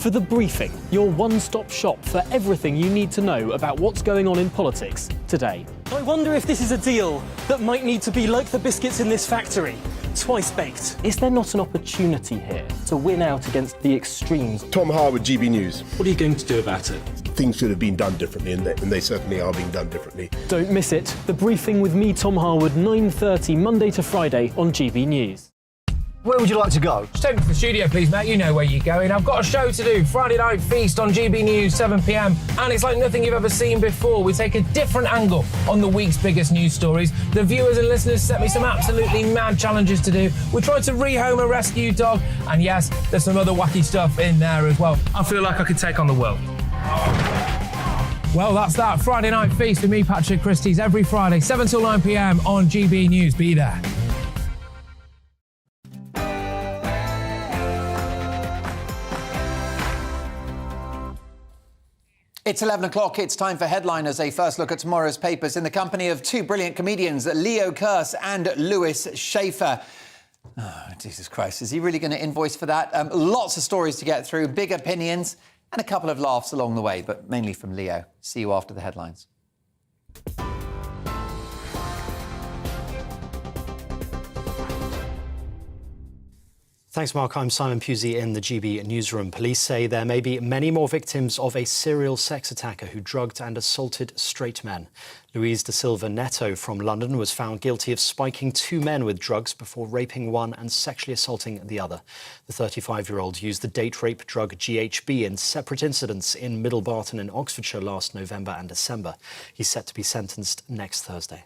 for The Briefing, your one-stop shop for everything you need to know about what's going on in politics today. I wonder if this is a deal that might need to be like the biscuits in this factory, twice baked. Is there not an opportunity here to win out against the extremes? Tom Harwood, GBNews. What are you going to do about it? Things should have been done differently, and they certainly are being done differently. Don't miss it. The Briefing with me, Tom Harwood, 9:30 Monday to Friday on GB News. Where would you like to go? Just take me to the studio, please, mate. You know where you're going. I've got a show to do. Friday Night Feast on GB News, 7 p.m. And it's like nothing you've ever seen before. We take a different angle on the week's biggest news stories. The viewers and listeners set me some absolutely mad challenges to do. We tried to rehome a rescue dog. And yes, there's some other wacky stuff in there as well. I feel like I could take on the world. Well, that's that. Friday Night Feast with me, Patrick Christie's, every Friday, 7 till 9 p.m. on GB News. Be there. It's 11 o'clock. It's time for Headliners, a first look at tomorrow's papers in the company of two brilliant comedians, Leo Kearse and Lewis Schaefer. Oh, Jesus Christ. Is he really going to invoice for that? Lots of stories to get through, big opinions, and a couple of laughs along the way, but mainly from Leo. See you after the headlines. Thanks, Mark. I'm Simon Pusey in the GB newsroom. Police say there may be many more victims of a serial sex attacker who drugged and assaulted straight men. Louise da Silva Neto from London was found guilty of spiking two men with drugs before raping one and sexually assaulting the other. The 35-year-old used the date rape drug GHB in separate incidents in Middle Barton in Oxfordshire last November and December. He's set to be sentenced next Thursday.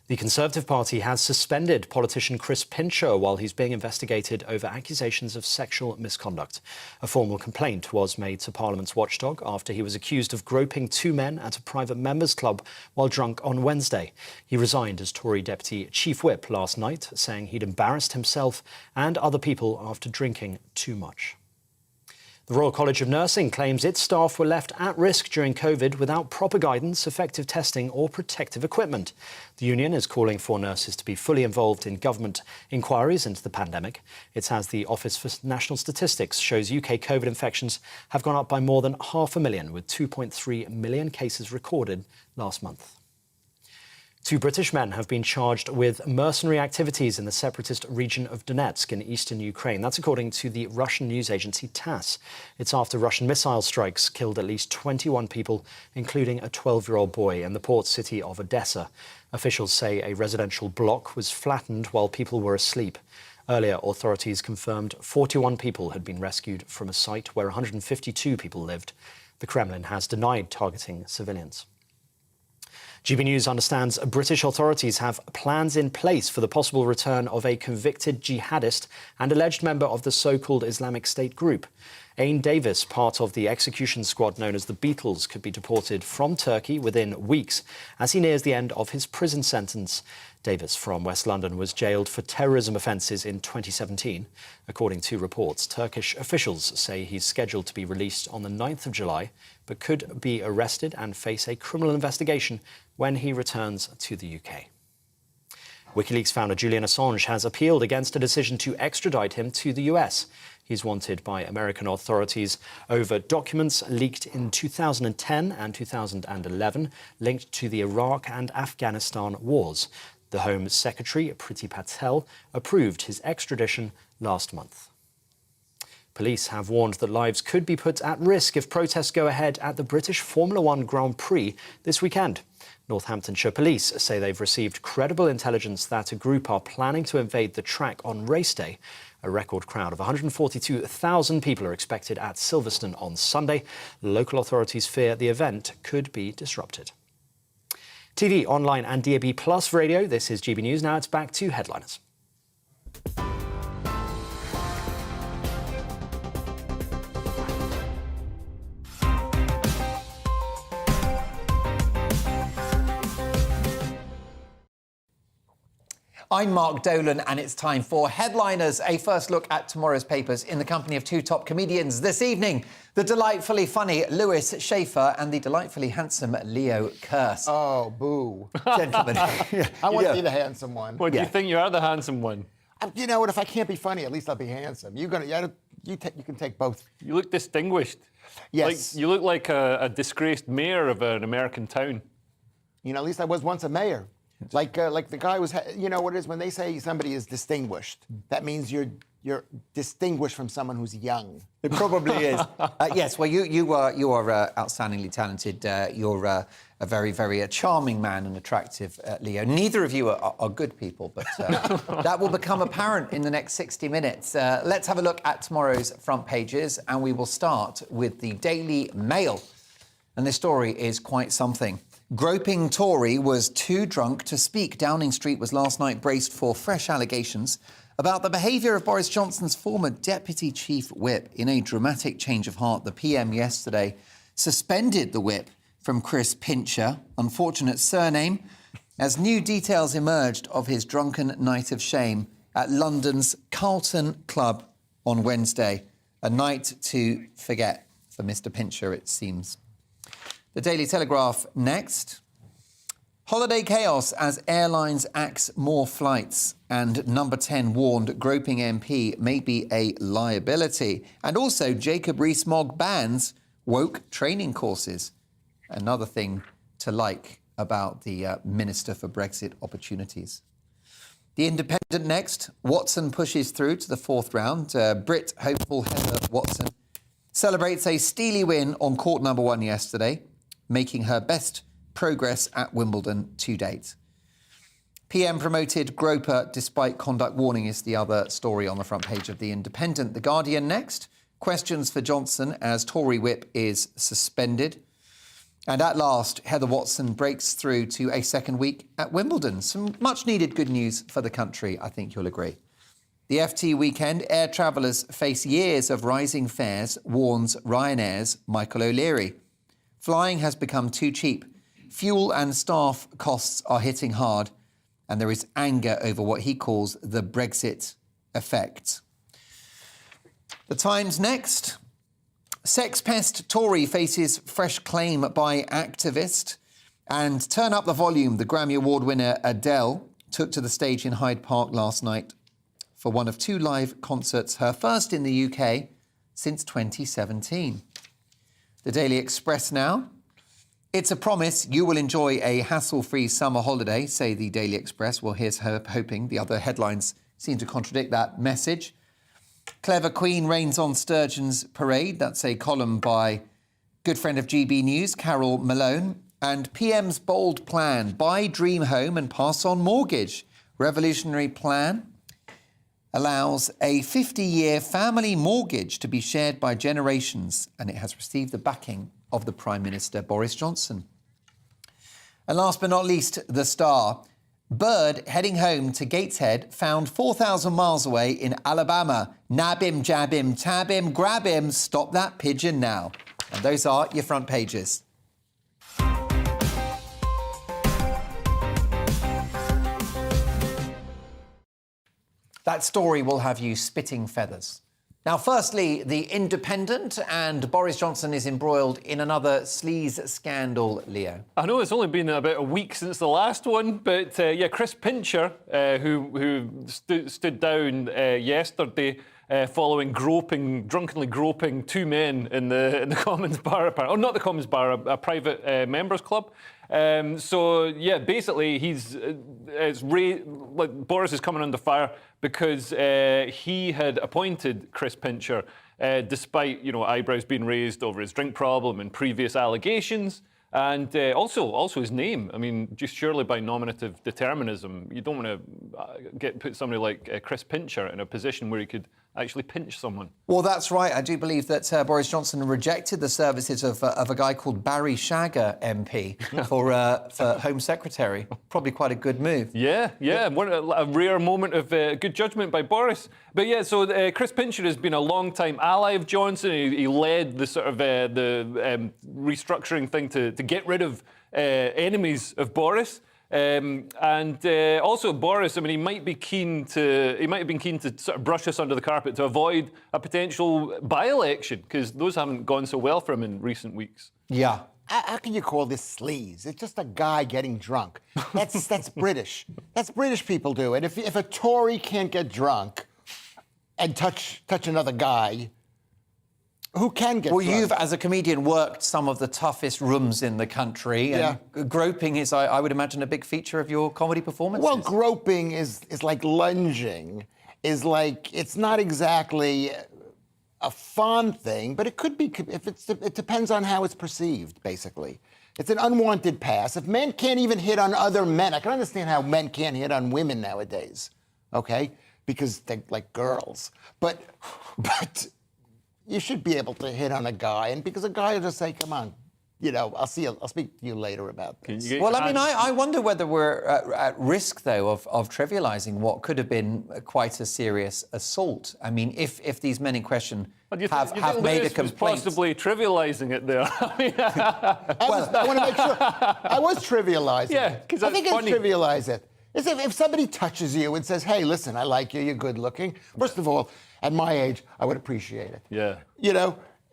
The Conservative Party has suspended politician Chris Pincher while he's being investigated over accusations of sexual misconduct. A formal complaint was made to Parliament's watchdog after he was accused of groping two men at a private members' club while drunk on Wednesday. He resigned as Tory Deputy Chief Whip last night, saying he'd embarrassed himself and other people after drinking too much. The Royal College of Nursing claims its staff were left at risk during COVID without proper guidance, effective testing or protective equipment. The union is calling for nurses to be fully involved in government inquiries into the pandemic. It says the Office for National Statistics shows UK COVID infections have gone up by more than 500,000, with 2.3 million cases recorded last month. Two British men have been charged with mercenary activities in the separatist region of Donetsk in eastern Ukraine. That's according to the Russian news agency TASS. It's after Russian missile strikes killed at least 21 people, including a 12-year-old boy in the port city of Odessa. Officials say a residential block was flattened while people were asleep. Earlier, authorities confirmed 41 people had been rescued from a site where 152 people lived. The Kremlin has denied targeting civilians. GB News understands British authorities have plans in place for the possible return of a convicted jihadist and alleged member of the so-called Islamic State group. Ain Davis, part of the execution squad known as the Beatles, could be deported from Turkey within weeks as he nears the end of his prison sentence. Davis from West London was jailed for terrorism offences in 2017. According to reports, Turkish officials say he's scheduled to be released on the 9th of July, but could be arrested and face a criminal investigation when he returns to the UK. WikiLeaks founder Julian Assange has appealed against a decision to extradite him to the US. He's wanted by American authorities over documents leaked in 2010 and 2011 linked to the Iraq and Afghanistan wars. The Home Secretary, Priti Patel, approved his extradition last month. Police have warned that lives could be put at risk if protests go ahead at the British Formula One Grand Prix this weekend. Northamptonshire Police say they've received credible intelligence that a group are planning to invade the track on race day. A record crowd of 142,000 people are expected at Silverstone on Sunday. Local authorities fear the event could be disrupted. TV, online and DAB Plus radio, this is GB News. Now it's back to Headliners. I'm Mark Dolan, and it's time for Headliners, a first look at tomorrow's papers in the company of two top comedians. This evening, the delightfully funny Lewis Schaefer and the delightfully handsome Leo Kearse. Oh, boo. Gentlemen. I want to be the handsome one. Well, do you think you are the handsome one? You know what? If I can't be funny, at least I'll be handsome. you can take both. You look distinguished. Yes. You look like a disgraced mayor of an American town. You know, at least I was once a mayor. Like the guy was, you know what it is when they say somebody is distinguished, that means you're distinguished from someone who's young. It probably is. Yes, well, you are outstandingly talented. You're a very, very charming man and attractive, Leo. Neither of you are good people, but that will become apparent in the next 60 minutes. Let's have a look at tomorrow's front pages, and we will start with the Daily Mail. And this story is quite something. Groping Tory was too drunk to speak. Downing Street was last night braced for fresh allegations about the behaviour of Boris Johnson's former Deputy Chief Whip. In a dramatic change of heart, the PM yesterday suspended the Whip from Chris Pincher, unfortunate surname, as new details emerged of his drunken night of shame at London's Carlton Club on Wednesday. A night to forget for Mr Pincher, it seems. The Daily Telegraph next. Holiday chaos as airlines axe more flights, and Number 10 warned groping MP may be a liability. And also Jacob Rees-Mogg bans woke training courses. Another thing to like about the Minister for Brexit Opportunities. The Independent next. Watson pushes through to the fourth round. Brit hopeful Heather Watson celebrates a steely win on court number 1 yesterday, making her best progress at Wimbledon to date. PM promoted groper despite conduct warning is the other story on the front page of The Independent. The Guardian next. Questions for Johnson as Tory whip is suspended. And at last, Heather Watson breaks through to a second week at Wimbledon. Some much-needed good news for the country, I think you'll agree. The FT weekend, air travellers face years of rising fares, warns Ryanair's Michael O'Leary. Flying has become too cheap. Fuel and staff costs are hitting hard, and there is anger over what he calls the Brexit effect. The Times next. Sex pest Tory faces fresh claim by activist. And turn up the volume, the Grammy Award winner Adele took to the stage in Hyde Park last night for one of 2 live concerts, her first in the UK since 2017. The Daily Express now. It's a promise you will enjoy a hassle-free summer holiday, say the Daily Express. Well, here's hoping. The other headlines seem to contradict that message. Clever Queen reigns on Sturgeon's parade. That's a column by good friend of GB News, Carol Malone. And PM's bold plan, buy dream home and pass on mortgage. Revolutionary plan allows a 50-year family mortgage to be shared by generations, and it has received the backing of the Prime Minister, Boris Johnson. And last but not least, The Star. Bird heading home to Gateshead found 4,000 miles away in Alabama. Nab him, jab him, tab him, grab him, stop that pigeon now. And those are your front pages. That story will have you spitting feathers. Now, firstly, The Independent, and Boris Johnson is embroiled in another sleaze scandal, Leo. I know it's only been about a week since the last one, but Chris Pincher, who stood down yesterday following drunkenly groping 2 men in the Commons Bar, or not the Commons Bar, a private members club. Basically, Boris is coming under fire because he had appointed Chris Pincher, despite eyebrows being raised over his drink problem and previous allegations, and also his name. I mean, just surely by nominative determinism, you don't want to put somebody like Chris Pincher in a position where he could actually pinch someone. Well, that's right. I do believe that Boris Johnson rejected the services of a guy called Barry Shagger MP for Home Secretary. Probably quite a good move. Yeah. A rare moment of good judgment by Boris. But so Chris Pincher has been a long-time ally of Johnson. He led the sort of the restructuring thing to get rid of enemies of Boris. Also Boris, I mean, he might have been keen to sort of brush us under the carpet to avoid a potential by-election, because those haven't gone so well for him in recent weeks. Yeah. How can you call this sleaze? It's just a guy getting drunk. That's British. That's British people do. And if a Tory can't get drunk, and touch another guy, who can get Well, drugged? you've, as a comedian, worked some of the toughest rooms in the country, and groping is, I would imagine, a big feature of your comedy performances. Well, groping is like lunging, is like, it's not exactly a fun thing, but it could be, it depends on how it's perceived, basically. It's an unwanted pass. If men can't even hit on other men, I can understand how men can't hit on women nowadays, okay? Because they're like girls. But you should be able to hit on a guy, and because a guy will just say, come on, I'll speak to you later about this. Well, I mean, I wonder whether we're at risk, though, of trivialising what could have been quite a serious assault. I mean, if these men in question have made a complaint. Possibly trivialising it there. I want to make sure. I was trivialising it. because I think I trivialise it. It's if somebody touches you and says, hey, listen, I like you, you're good looking. First of all, at my age, I would appreciate it. Yeah.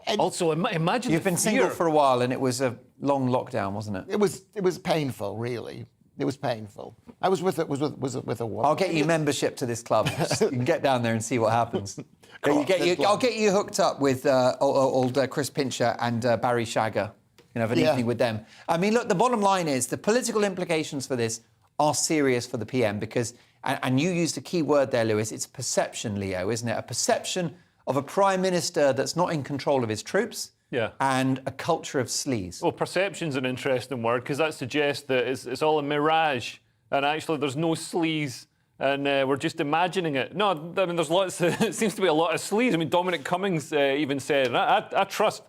And also, imagine You've been single for a while, and it was a long lockdown, wasn't it? It was painful, really. It was painful. I was with a woman. I'll get you membership to this club. You can get down there and see what happens. I'll get you hooked up with old Chris Pincher and Barry Shagger. You can have an evening with them. I mean, look, the bottom line is the political implications for this are serious for the PM because, and you used a key word there, Lewis, it's perception, Leo, isn't it? A perception of a prime minister that's not in control of his troops. Yeah. And a culture of sleaze. Well, perception's an interesting word because that suggests that it's all a mirage and actually there's no sleaze and we're just imagining it. No, I mean, there's lots of, it seems to be a lot of sleaze. I mean, Dominic Cummings even said, and I trust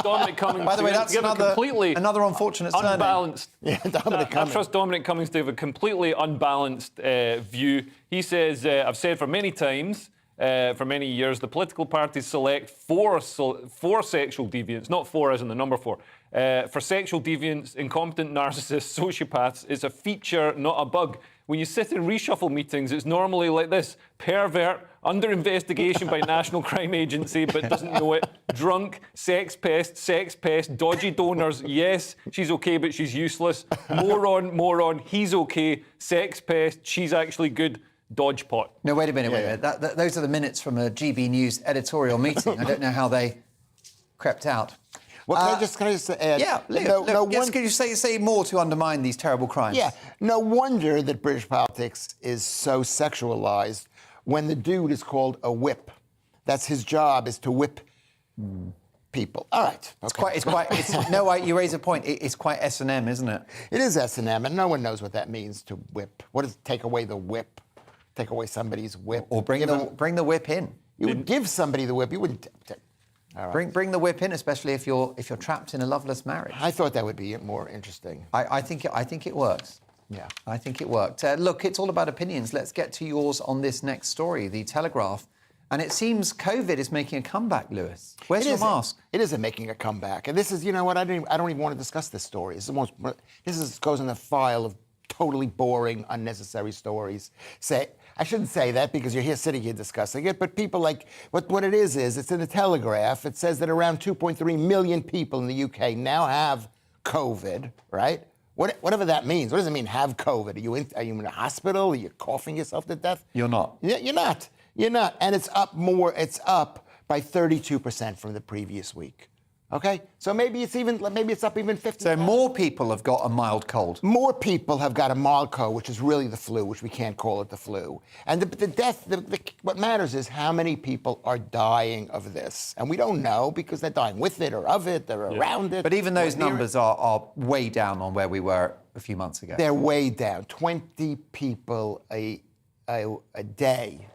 Dominic Cummings. By the way, that's another unfortunate surname. Unbalanced. Yeah, Dominic Cummings. I trust Dominic Cummings to have a completely unbalanced view. He says, I've said for many times, for many years, the political parties select for sexual deviants, not four as in the number four, for sexual deviants, incompetent narcissists, sociopaths. It's a feature, not a bug. When you sit in reshuffle meetings, it's normally like this: pervert, under investigation by National Crime Agency, but doesn't know it, drunk, sex pest, dodgy donors, yes, she's okay, but she's useless, moron, he's okay, sex pest, she's actually good, dodge pot. No, wait a minute. Those are the minutes from a GB News editorial meeting. I don't know how they crept out. Well, can I just add? Yeah, can you say more to undermine these terrible crimes? Yeah, no wonder that British politics is so sexualized when the dude is called a whip. That's his job, is to whip people. All right. Okay. You raise a point. It's quite S&M, isn't it? It is S&M, and no one knows what that means, to whip. What does take away the whip? Take away somebody's whip. Or bring the whip in. You would give somebody the whip. You wouldn't. All right. Bring the whip in, especially if you're trapped in a loveless marriage. I thought that would be more interesting. I think it works. Yeah. I think it worked. Look, it's all about opinions. Let's get to yours on this next story, The Telegraph. And it seems COVID is making a comeback, Lewis. Where's your mask? It isn't making a comeback. And this is, you know what, I don't even want to discuss this story. This goes in the file of totally boring, unnecessary stories. I shouldn't say that because you're sitting here discussing it, but people like, what it is it's in the Telegraph. It says that around 2.3 million people in the UK now have COVID, right? Whatever that means. What does it mean, have COVID? Are you in a hospital? Are you coughing yourself to death? You're not. You're not. You're not. And it's up by 32% from the previous week. Okay? So maybe it's up even 50%. So more people have got a mild cold. More people have got a mild cold, which is really the flu, which we can't call it the flu. And what matters is how many people are dying of this. And we don't know because they're dying with it or of it, they're around it. But even those numbers are way down on where we were a few months ago. They're way down. 20 people a day,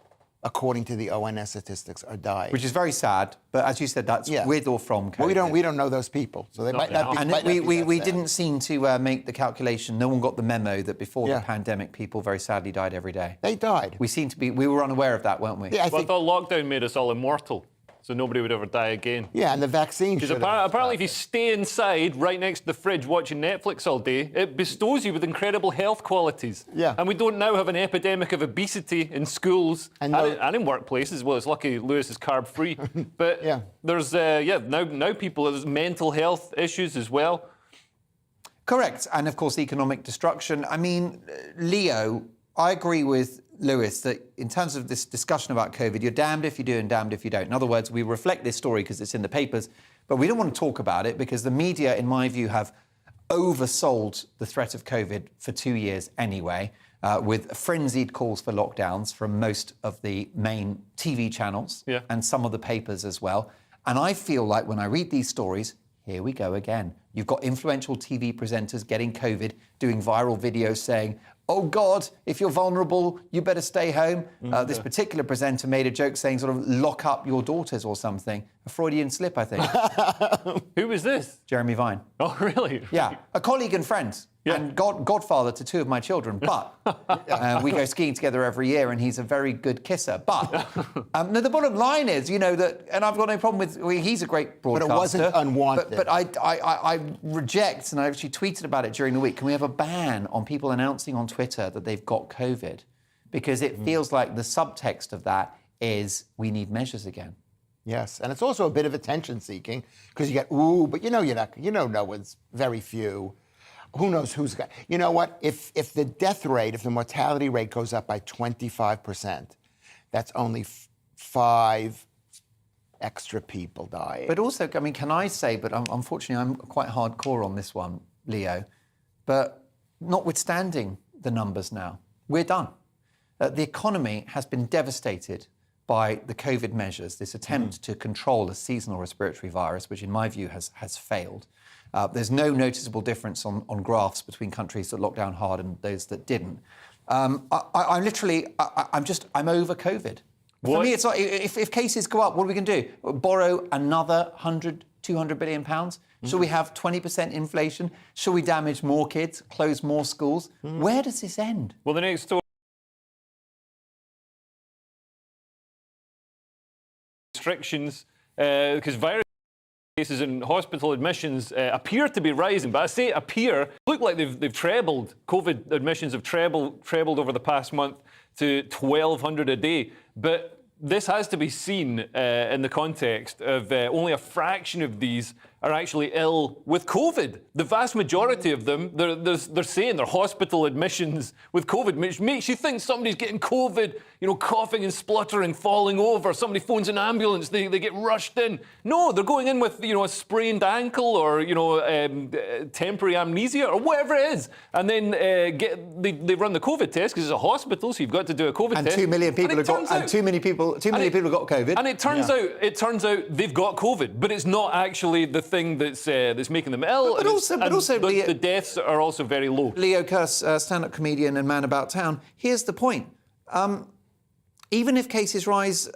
according to the ONS statistics, are dying. Which is very sad, but as you said, that's with or from COVID. Well, we don't know those people, so they might not be. And we didn't seem to make the calculation. No one got the memo that before the pandemic, people very sadly died every day. They died. We were unaware of that, weren't we? Yeah, I thought lockdown made us all immortal, so nobody would ever die again. Yeah, and the vaccine. Because apparently, if you stay inside, right next to the fridge, watching Netflix all day, it bestows you with incredible health qualities. Yeah. And we don't now have an epidemic of obesity in schools and in workplaces. Well, it's lucky Lewis is carb-free. But there's now people, there's mental health issues as well. Correct. And of course, economic destruction. I mean, Leo, I agree with Lewis that in terms of this discussion about COVID, you're damned if you do and damned if you don't. In other words, we reflect this story because it's in the papers, but we don't want to talk about it because the media, in my view, have oversold the threat of COVID for 2 years anyway, with frenzied calls for lockdowns from most of the main TV channels and some of the papers as well. And I feel like when I read these stories, here we go again. You've got influential TV presenters getting COVID, doing viral videos saying, oh God, if you're vulnerable, you better stay home. This particular presenter made a joke saying sort of lock up your daughters or something. A Freudian slip, I think. Who was this? Jeremy Vine. Oh, really? Yeah, a colleague and friend. And godfather to 2 of my children, but we go skiing together every year and he's a very good kisser. But no, the bottom line is, you know, that, and I've got no problem with, he's a great broadcaster. But it wasn't unwanted. But I reject, and I actually tweeted about it during the week, can we have a ban on people announcing on Twitter that they've got COVID? Because it feels like the subtext of that is we need measures again. Yes, and it's also a bit of attention seeking because you get, ooh, but you know you're not, you know no one's, very few. Who knows who's got... You know what? If the death rate, if the mortality rate goes up by 25%, that's only 5 extra people dying. But also, I mean, can I say, but unfortunately I'm quite hardcore on this one, Leo, but notwithstanding the numbers now, we're done. The economy has been devastated by the COVID measures, this attempt to control a seasonal respiratory virus, which in my view has failed. There's no noticeable difference on graphs between countries that locked down hard and those that didn't. I'm over COVID. For me, it's like, if cases go up, what are we going to do? Borrow another 100, 200 billion pounds? Should we have 20% inflation? Should we damage more kids, close more schools? Where does this end? Well, the next story. Restrictions, because virus cases and hospital admissions appear to be rising, but I say appear, look like they've trebled. COVID admissions have trebled over the past month to 1,200 a day. But this has to be seen in the context of only a fraction of these are actually ill with COVID. The vast majority of them, they're saying they're hospital admissions with COVID, which makes you think somebody's getting COVID, you know, coughing and spluttering, falling over. Somebody phones an ambulance, they get rushed in. No, they're going in with, you know, a sprained ankle or, you know, temporary amnesia or whatever it is. And then they run the COVID test because it's a hospital, so you've got to do a COVID test. And 2 million people have got, and too many people have got COVID. And it turns out they've got COVID, but it's not actually the thing that's making them ill. But also the deaths are also very low. Leo Kearse, stand-up comedian and man about town. Here's the point. Even if cases rise,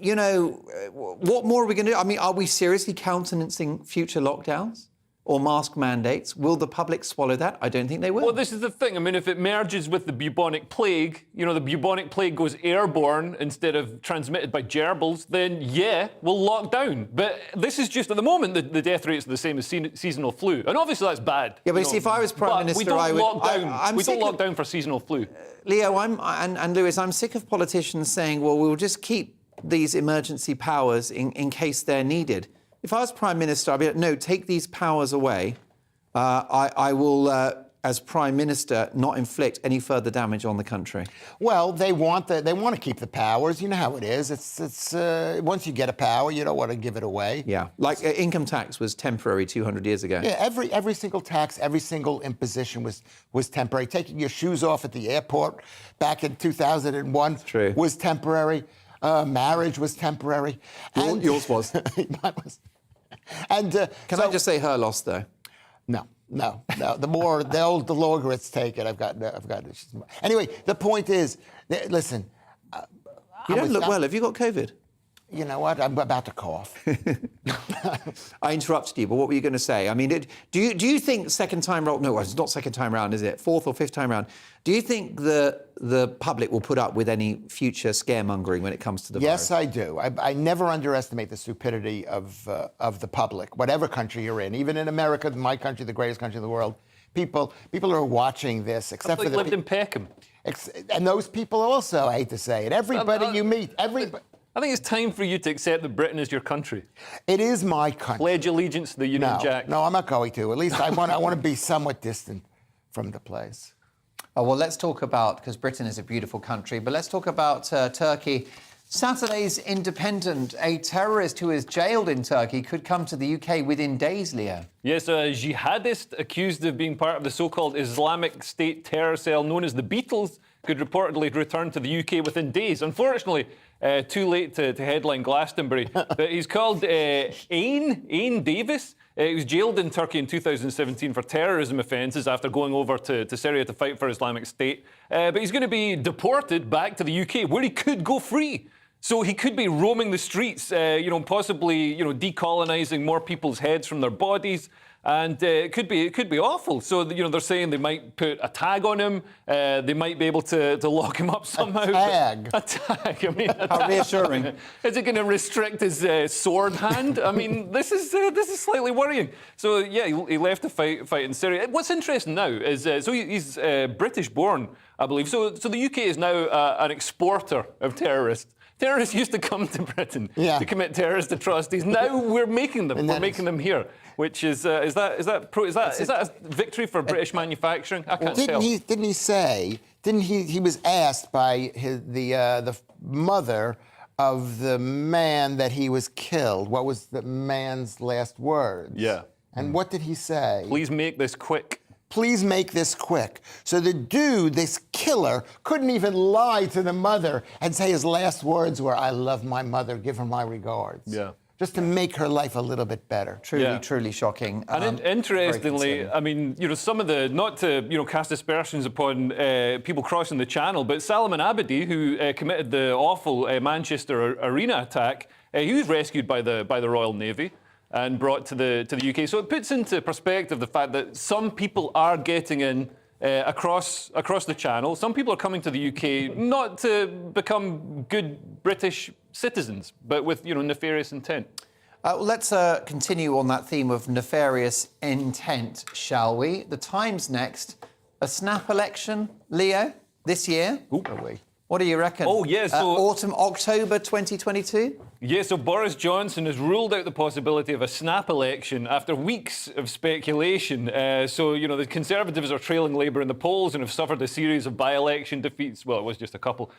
you know, what more are we going to do? I mean, are we seriously countenancing future lockdowns or mask mandates? Will the public swallow that? I don't think they will. Well, this is the thing. I mean, if it merges with the bubonic plague, you know, the bubonic plague goes airborne instead of transmitted by gerbils, then yeah, we'll lock down. But this is just, at the moment, the death rate's the same as seasonal flu. And obviously that's bad. Yeah, but you see, if I was Prime Minister, I would... We don't lock down for seasonal flu. Leo, and Lewis, I'm sick of politicians saying, well, we'll just keep these emergency powers in case they're needed. If I was Prime Minister, I'd be like, no, take these powers away. I will, as Prime Minister, not inflict any further damage on the country. Well, they want to keep the powers. You know how it is. It's once you get a power, you don't want to give it away. Yeah, like income tax was temporary 200 years ago. Yeah, every single tax, every single imposition was temporary. Taking your shoes off at the airport back in 2001 was temporary. Marriage was temporary. Yours was. Mine was. And can I just say her loss though? No. The longer it's taken, I've got it. Anyway, the point is, listen. You don't look well. Have you got COVID? You know what? I'm about to cough. I interrupted you, but what were you going to say? I mean, do you think second time round? No, it's not second time round, is it? Fourth or fifth time round. Do you think the public will put up with any future scaremongering when it comes to the virus? Yes, I do. I never underestimate the stupidity of the public, whatever country you're in. Even in America, my country, the greatest country in the world, people are watching this. Except for the lived in Peckham. And those people also, I hate to say it, everybody you meet, everybody. I think it's time for you to accept that Britain is your country. It is my country. Pledge allegiance to the Union Jack. No, I'm not going to. At least I want to be somewhat distant from the place. Well, let's talk about, because Britain is a beautiful country, but let's talk about Turkey. Saturday's Independent, a terrorist who is jailed in Turkey could come to the UK within days, Leo. Yes, a jihadist accused of being part of the so-called Islamic State terror cell known as the Beatles could reportedly return to the UK within days. Unfortunately, too late to headline Glastonbury. But he's called Ain Davis. He was jailed in Turkey in 2017 for terrorism offences after going over to Syria to fight for Islamic State. But he's going to be deported back to the UK, where he could go free. So he could be roaming the streets, possibly, decolonising more people's heads from their bodies. And it could be awful. So, they're saying they might put a tag on him. They might be able to lock him up somehow. A tag? I mean, How reassuring. Is it going to restrict his sword hand? I mean, this is slightly worrying. So, yeah, he left to fight in Syria. What's interesting now is, he's British-born, I believe. So the UK is now an exporter of terrorists. Terrorists used to come to Britain to commit terrorist atrocities. Now we're making them. We're making them here. Which is that a victory for British manufacturing? I can't tell. Didn't he say? Didn't he was asked by the mother of the man that he was killed. What was the man's last words? Yeah. And what did he say? Please make this quick. Please make this quick. So the dude, this killer, couldn't even lie to the mother and say his last words were, "I love my mother, give her my regards." Yeah. Just to make her life a little bit better. Truly shocking. And interestingly, I mean, some of the, not to, cast aspersions upon people crossing the channel, but Salman Abedi, who committed the awful Manchester Arena attack, he was rescued by the Royal Navy and brought to the UK. So it puts into perspective the fact that some people are getting in across the channel. Some people are coming to the UK not to become good British citizens, but with nefarious intent. Let's continue on that theme of nefarious intent, shall we? The Times next. A snap election, Leo, this year. What do you reckon? Oh, yeah, so... October 2022? Yeah, so Boris Johnson has ruled out the possibility of a snap election after weeks of speculation. The Conservatives are trailing Labour in the polls and have suffered a series of by-election defeats. Well, it was just a couple.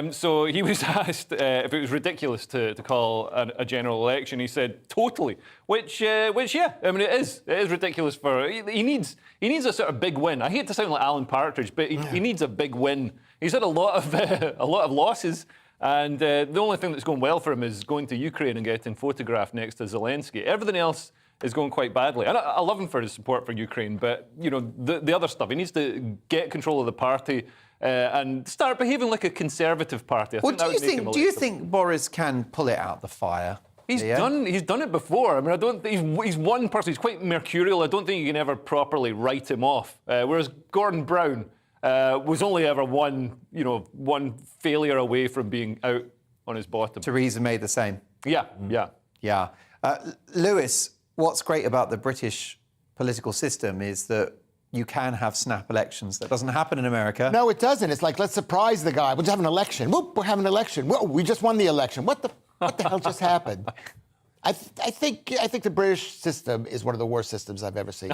So he was asked if it was ridiculous to call a general election. He said, totally. Which, yeah, I mean, it is. It is ridiculous for... He needs a sort of big win. I hate to sound like Alan Partridge, but he needs a big win. He's had a lot of losses. And the only thing that's going well for him is going to Ukraine and getting photographed next to Zelensky. Everything else is going quite badly. And I love him for his support for Ukraine, but, the other stuff, he needs to get control of the party and start behaving like a Conservative party. Do you think Boris can pull it out the fire? He's done it before. I mean, he's one person. He's quite mercurial. I don't think you can ever properly write him off. Whereas Gordon Brown was only ever one failure away from being out on his bottom. Theresa May the same. Yeah. Lewis, what's great about the British political system is that you can have snap elections. That doesn't happen in America. No, it doesn't. It's like, let's surprise the guy. We'll just have an election. Whoop, we're having an election. Whoa, we just won the election. What the hell just happened? I think the British system is one of the worst systems I've ever seen.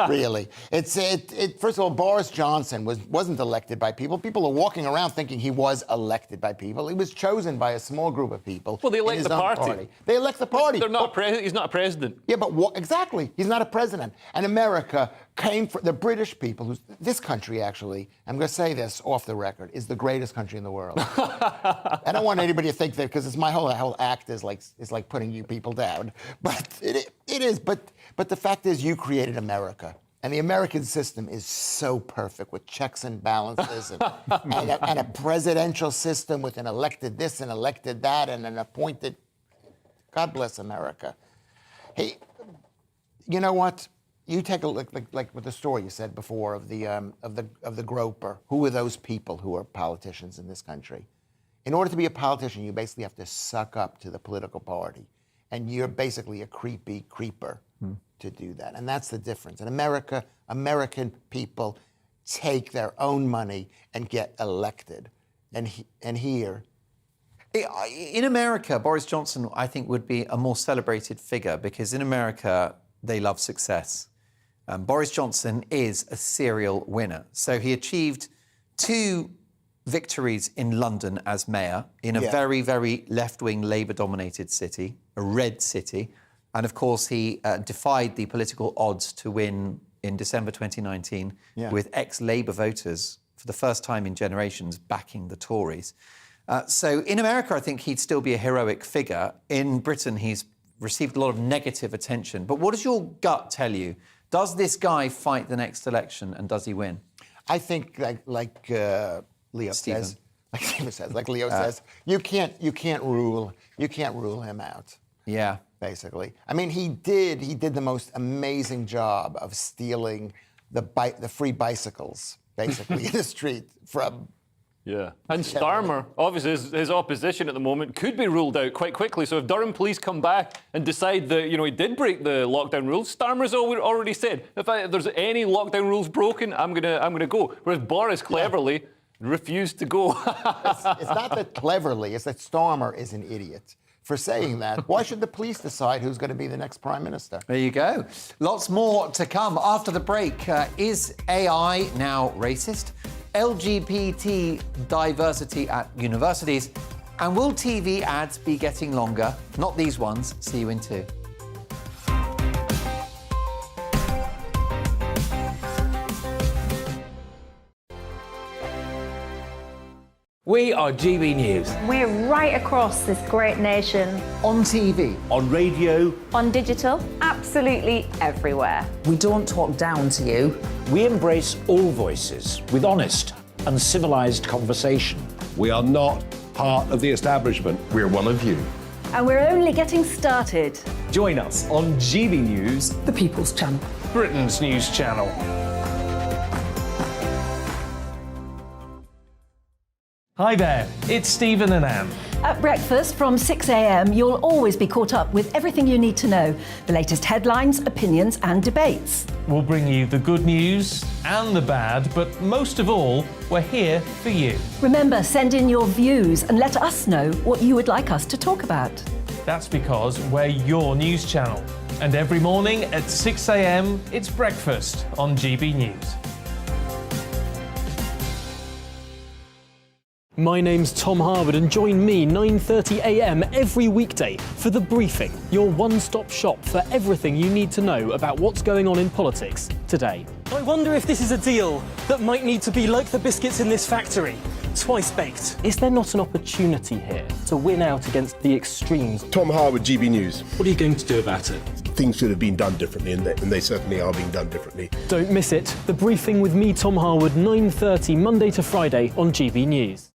Really, first of all, Boris Johnson wasn't elected by people. People are walking around thinking he was elected by people. He was chosen by a small group of people. Well, they elect the party. They elect the party. They're not. He's not a president. Yeah, but exactly, he's not a president. And America came for the British people. This country, actually, I'm going to say this off the record, is the greatest country in the world. I don't want anybody to think that, because my whole act is like putting you people down. But it is. But the fact is, you created America. And the American system is so perfect with checks and balances and a presidential system with an elected this and elected that and an appointed. God bless America. Hey, you know what? You take a look, like with the story you said before of the groper. Who are those people who are politicians in this country? In order to be a politician, you basically have to suck up to the political party, and you're basically a creepy creeper to do that. And that's the difference. In America, American people take their own money and get elected, and here. In America, Boris Johnson, I think, would be a more celebrated figure, because in America, they love success. Boris Johnson is a serial winner. So he achieved 2 victories in London as mayor in a very, very left-wing Labour-dominated city, a red city. And of course, he defied the political odds to win in December 2019 with ex-Labour voters for the first time in generations backing the Tories. So in America, I think he'd still be a heroic figure. In Britain, he's received a lot of negative attention. But what does your gut tell you? Does this guy fight the next election and does he win? I think like Leo says, you can't rule him out. Yeah. Basically. I mean, he did the most amazing job of stealing the free bicycles, basically, in the street from... Yeah. And Starmer, obviously, his opposition at the moment could be ruled out quite quickly. So if Durham police come back and decide that, he did break the lockdown rules, Starmer's already said, if there's any lockdown rules broken, I'm gonna go. Whereas Boris cleverly refused to go. It's not that cleverly, it's that Starmer is an idiot for saying that. Why should the police decide who's going to be the next prime minister? There you go. Lots more to come after the break. Is AI now racist? LGBT diversity at universities. And will TV ads be getting longer? Not these ones. See you in 2. We are GB News. We're right across this great nation. On TV. On radio. On digital. Absolutely everywhere. We don't talk down to you. We embrace all voices with honest and civilised conversation. We are not part of the establishment. We're one of you. And we're only getting started. Join us on GB News, The People's Channel. Britain's news channel. Hi there, it's Stephen and Anne. At breakfast from 6 a.m, you'll always be caught up with everything you need to know. The latest headlines, opinions and debates. We'll bring you the good news and the bad, but most of all, we're here for you. Remember, send in your views and let us know what you would like us to talk about. That's because we're your news channel. And every morning at 6 a.m, it's breakfast on GB News. My name's Tom Harwood and join me 9:30 a.m. every weekday for The Briefing, your one-stop shop for everything you need to know about what's going on in politics today. I wonder if this is a deal that might need to be like the biscuits in this factory, twice baked. Is there not an opportunity here to win out against the extremes? Tom Harwood, GB News. What are you going to do about it? Things should have been done differently, and they certainly are being done differently. Don't miss it. The Briefing with me, Tom Harwood, 9:30 Monday to Friday on GB News.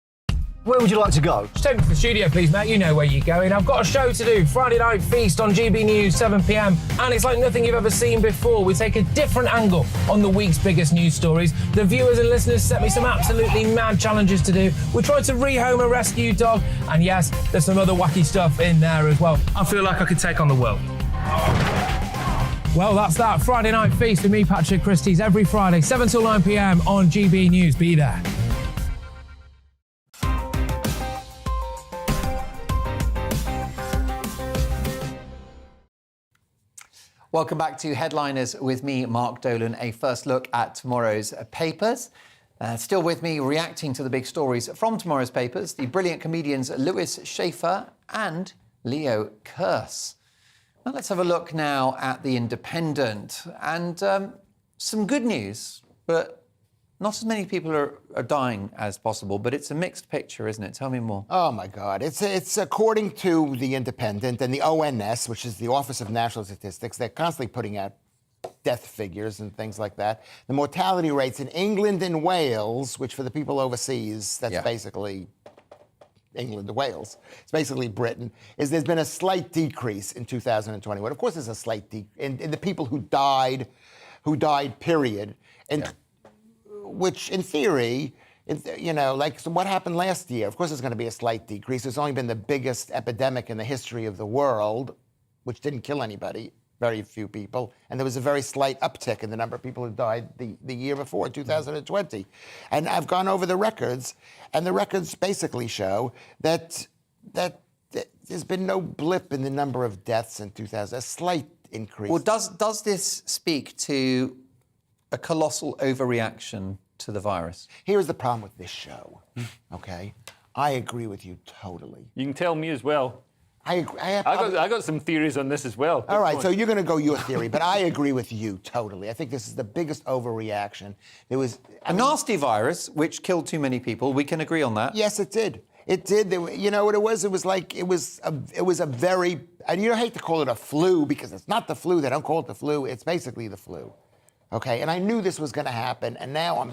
Where would you like to go? Just take me to the studio, please, mate. You know where you're going. I've got a show to do. Friday Night Feast on GB News, 7 p.m. And it's like nothing you've ever seen before. We take a different angle on the week's biggest news stories. The viewers and listeners set me some absolutely mad challenges to do. We tried to rehome a rescue dog. And yes, there's some other wacky stuff in there as well. I feel like I could take on the world. Well, that's that. Friday Night Feast with me, Patrick Christie's, every Friday, 7 till 9 p.m. on GB News. Be there. Welcome back to Headliners with me, Mark Dolan. A first look at tomorrow's papers. Still with me, reacting to the big stories from tomorrow's papers, the brilliant comedians Lewis Schaefer and Leo Kearse. Well, let's have a look now at The Independent. And some good news, but not as many people are dying as possible, but it's a mixed picture, isn't it? Tell me more. Oh, my God. It's according to The Independent and the ONS, which is the Office of National Statistics. They're constantly putting out death figures and things like that. The mortality rates in England and Wales, which for the people overseas, that's basically England to Wales. It's basically Britain. There's been a slight decrease in 2021. Of course, there's a slight decrease in the people who died, period. And which, in theory, so what happened last year? Of course, there's going to be a slight decrease. It's only been the biggest epidemic in the history of the world, which didn't kill anybody, very few people. And there was a very slight uptick in the number of people who died the year before, 2020. And I've gone over the records, and the records basically show that there's been no blip in the number of deaths in 2000, a slight increase. Well, does this speak to a colossal overreaction to the virus? Here's the problem with this show, okay? I agree with you totally. You can tell me as well. I agree. I got some theories on this as well. All right, so you're going to go your theory, but I agree with you totally. I think this is the biggest overreaction. There was a nasty virus which killed too many people. We can agree on that. Yes, it did. It did. You know what it was? It was a very. And you don't hate to call it a flu because it's not the flu. They don't call it the flu. It's basically the flu. Okay, and I knew this was going to happen, and now Can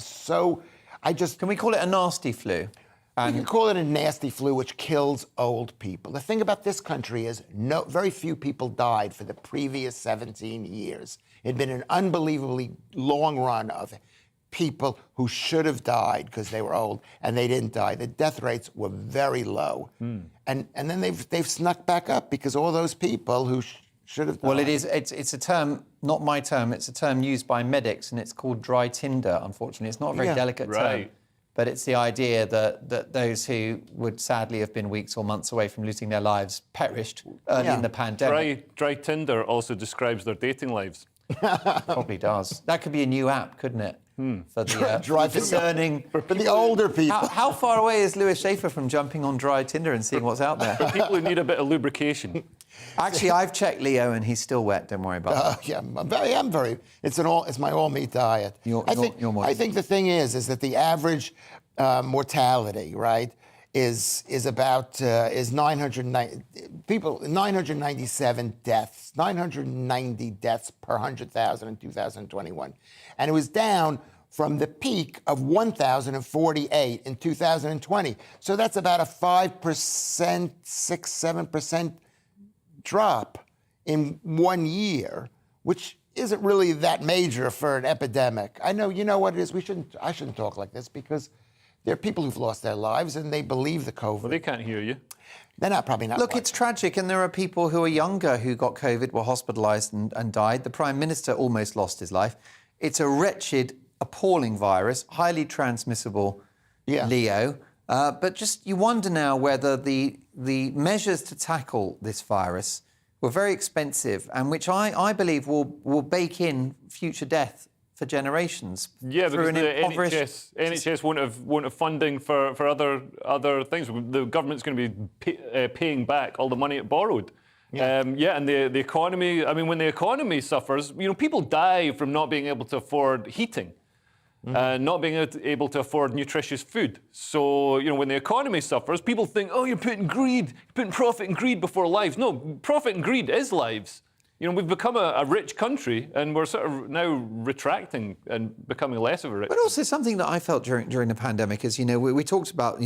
we call it a nasty flu? We can call it a nasty flu, which kills old people. The thing about this country is very few people died for the previous 17 years. It had been an unbelievably long run of people who should have died because they were old, and they didn't die. The death rates were very low. And then they've snuck back up because all those people who should have died. Well, it's a term, not my term, it's a term used by medics, and it's called dry tinder, unfortunately. It's not a very delicate term. But it's the idea that those who would sadly have been weeks or months away from losing their lives perished early in the pandemic. Dry Tinder also describes their dating lives. Probably does. That could be a new app, couldn't it? For the discerning... For the older people. How far away is Lewis Schaefer from jumping on dry Tinder and seeing what's out there? For people who need a bit of lubrication. Actually, I've checked Leo and he's still wet. Don't worry about that. Yeah, I'm very. It's my all meat diet. I think the thing is that the average mortality, right, is 997 deaths, 990 deaths per 100,000 in 2021, and it was down from the peak of 1,048 in 2020. So that's about a 5%, 6-7% drop in 1 year, which isn't really that major for an epidemic. I know, you know what it is. I shouldn't talk like this because there are people who've lost their lives and they believe the COVID. Well, they can't hear you. They're probably not. Look, it's tragic, and there are people who are younger who got COVID, were hospitalised and died. The Prime Minister almost lost his life. It's a wretched, appalling virus, highly transmissible, Leo. But just you wonder now whether the measures to tackle this virus were very expensive and which I believe will bake in future death for generations. Yeah, because the NHS won't have funding for other things. The government's going to be paying back all the money it borrowed. And the economy. I mean, when the economy suffers, people die from not being able to afford heating. Not being able to afford nutritious food. So, when the economy suffers, people think, oh, you're putting profit and greed before lives. No, profit and greed is lives. We've become a rich country, and we're sort of now retracting and becoming less of a rich country. But also something that I felt during the pandemic is, we talked about,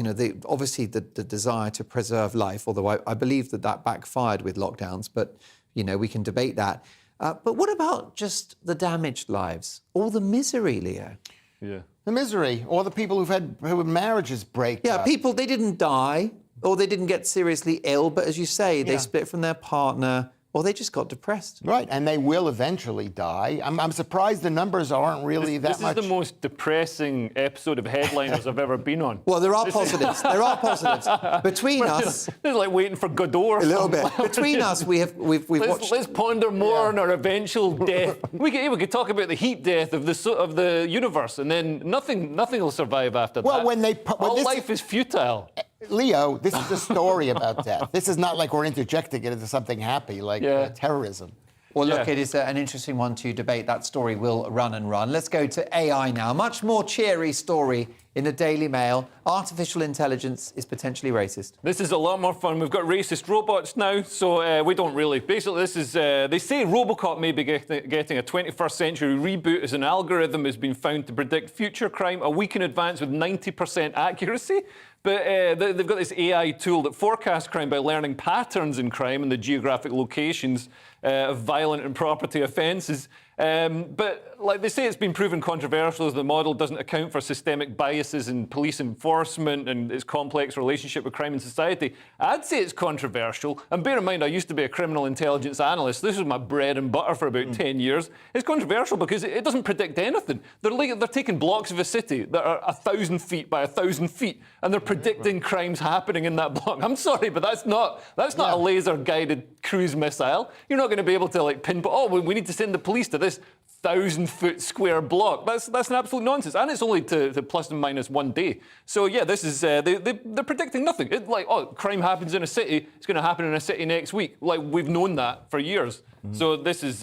obviously the desire to preserve life, although I believe that backfired with lockdowns, but, we can debate that. But what about just the damaged lives? All the misery, Leo? Yeah. The misery, all the people who had marriages break up. People, they didn't die or they didn't get seriously ill, but as you say, they split from their partner or they just got depressed. Right, and they will eventually die. I'm surprised the numbers aren't really that much. This is the most depressing episode of Headliners I've ever been on. Well, there are positives. There are positives. Between us... This is like waiting for Godot. A little bit. Between us, we've watched... Let's ponder more on our eventual death. We could talk about the heat death of the universe, and then nothing will survive after that. All life is futile. Leo, this is a story about death. This is not like we're interjecting it into something happy, like terrorism. Well, look, it is an interesting one to debate. That story will run and run. Let's go to AI now. Much more cheery story in the Daily Mail. Artificial intelligence is potentially racist. This is a lot more fun. We've got racist robots now, so we don't really. Basically, this is... they say Robocop may be getting a 21st century reboot as an algorithm has been found to predict future crime a week in advance with 90% accuracy. But they've got this AI tool that forecasts crime by learning patterns in crime and the geographic locations of violent and property offences. But like they say, it's been proven controversial as the model doesn't account for systemic biases in police enforcement and its complex relationship with crime and society. I'd say it's controversial. And bear in mind, I used to be a criminal intelligence analyst. This was my bread and butter for about 10 years. It's controversial because it doesn't predict anything. They're taking blocks of a city that are 1,000 feet by 1,000 feet, and they're predicting crimes happening in that block. I'm sorry, but that's not a laser-guided cruise missile. You're not going to be able to pinpoint, we need to send the police to this this 1,000-foot square block. That's an absolute nonsense, and it's only to plus and minus 1 day. So yeah, this is they're predicting nothing. It's like, oh, crime happens in a city, it's going to happen in a city next week. Like, we've known that for years. So this is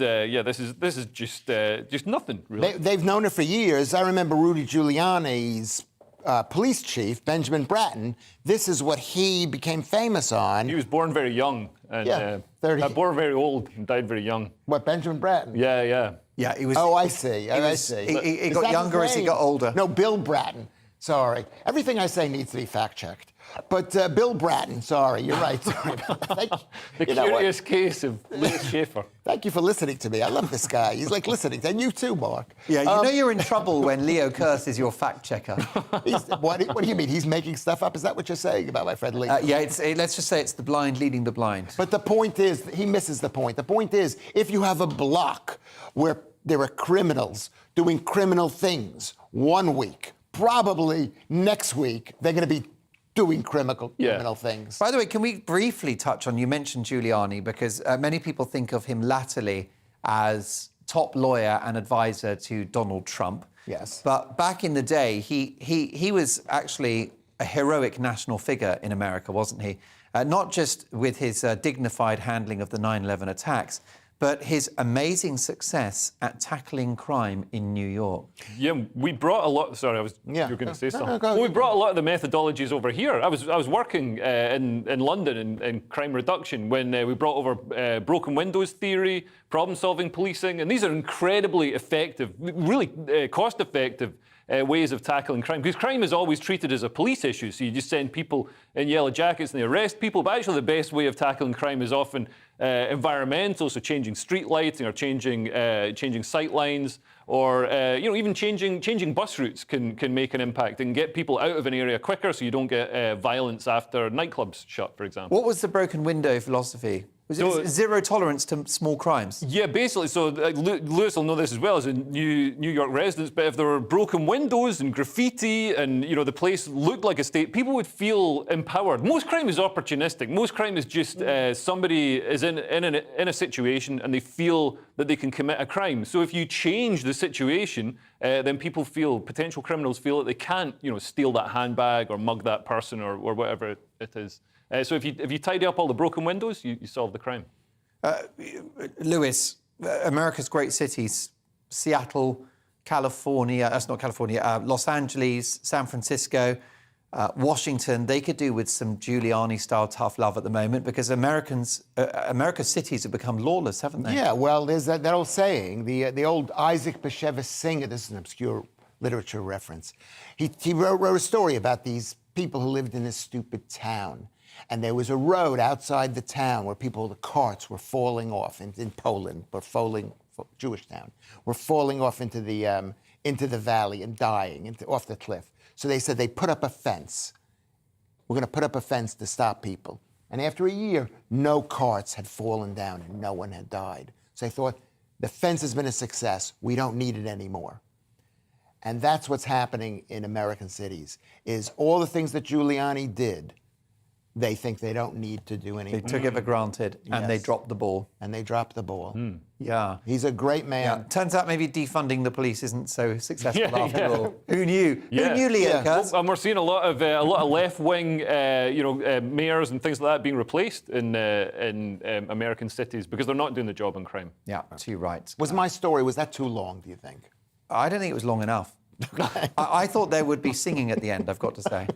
just nothing really. They've known it for years. I remember Rudy Giuliani's police chief, Benjamin Bratton. This is what he became famous on. He was born very young. And, 30. Born very old and died very young. What, Benjamin Bratton? Yeah. Yeah, he was. Oh, I see. I see. He got younger as he got older. No, Bill Bratton. Sorry. Everything I say needs to be fact-checked. But Bill Bratton, sorry, you're right. Sorry. The curious case of Lewis Schaefer. Thank you for listening to me. I love this guy. He's like listening. And you too, Mark. Yeah, you know you're in trouble when Leo Kearse is your fact-checker. What do you mean? He's making stuff up? Is that what you're saying about my friend Leo? Yeah, let's just say it's the blind leading the blind. But the point is, he misses the point. The point is, if you have a block where there are criminals doing criminal things 1 week, probably next week they're going to be doing criminal things. By the way, can we briefly touch on, you mentioned Giuliani, because many people think of him latterly as top lawyer and advisor to Donald Trump. Yes. But back in the day, he was actually a heroic national figure in America, wasn't he? Not just with his dignified handling of the 9/11 attacks, but his amazing success at tackling crime in New York. Yeah, we brought a lot. Sorry, you were going to say something. Well, we brought a lot of the methodologies over here. I was working in London in crime reduction when we brought over broken windows theory, problem-solving policing, and these are incredibly effective, really cost-effective ways of tackling crime, because crime is always treated as a police issue, so you just send people in yellow jackets and they arrest people, but actually the best way of tackling crime is often environmental, so changing street lighting or changing sight lines, or even changing bus routes can make an impact and get people out of an area quicker, so you don't get violence after nightclubs shut, for example. What was the broken window philosophy? Was it zero tolerance to small crimes? Yeah, basically. So Lewis will know this as well as a New York resident, but if there were broken windows and graffiti and, the place looked like a state, people would feel empowered. Most crime is opportunistic. Most crime is just somebody is in a situation and they feel that they can commit a crime. So if you change the situation, then potential criminals feel that they can't, steal that handbag or mug that person or whatever it is. So if you tidy up all the broken windows, you solve the crime. Lewis, America's great cities, Seattle, California, that's not California, Los Angeles, San Francisco, Washington, they could do with some Giuliani-style tough love at the moment, because America's cities have become lawless, haven't they? Yeah, well, there's that old saying, the old Isaac Bashevis Singer, this is an obscure literature reference, he wrote a story about these people who lived in this stupid town. And there was a road outside the town where the carts were falling off in Poland, Jewish town, were falling off into the valley and dying off the cliff. So they said they put up a fence. We're going to put up a fence to stop people. And after a year, no carts had fallen down and no one had died. So they thought, the fence has been a success. We don't need it anymore. And that's what's happening in American cities, is all the things that Giuliani did, they think they don't need to do anymore. They took it for granted, and they dropped the ball. And they dropped the ball. Yeah. He's a great man. Yeah. Turns out maybe defunding the police isn't so successful after all. Who knew? Who knew, Leo Kearse? Well, and we're seeing a lot of left-wing, mayors and things like that being replaced in American cities because they're not doing the job on crime. Yeah, too right. Was my story, was that too long, do you think? I don't think it was long enough. I thought there would be singing at the end, I've got to say.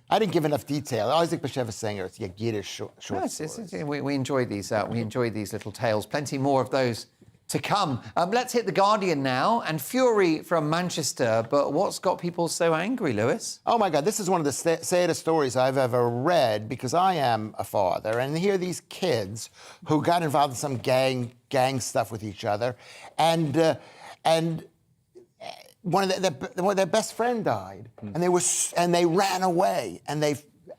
I didn't give enough detail. Isaac Bashevis Singer, it's Yiddish short stories. We enjoy these. We enjoy these little tales. Plenty more of those to come. Let's hit The Guardian now. And Fury from Manchester. But what's got people so angry, Lewis? Oh, my God. This is one of the saddest stories I've ever read, because I am a father. And here are these kids who got involved in some gang stuff with each other. And one of their best friend died, and they ran away. And I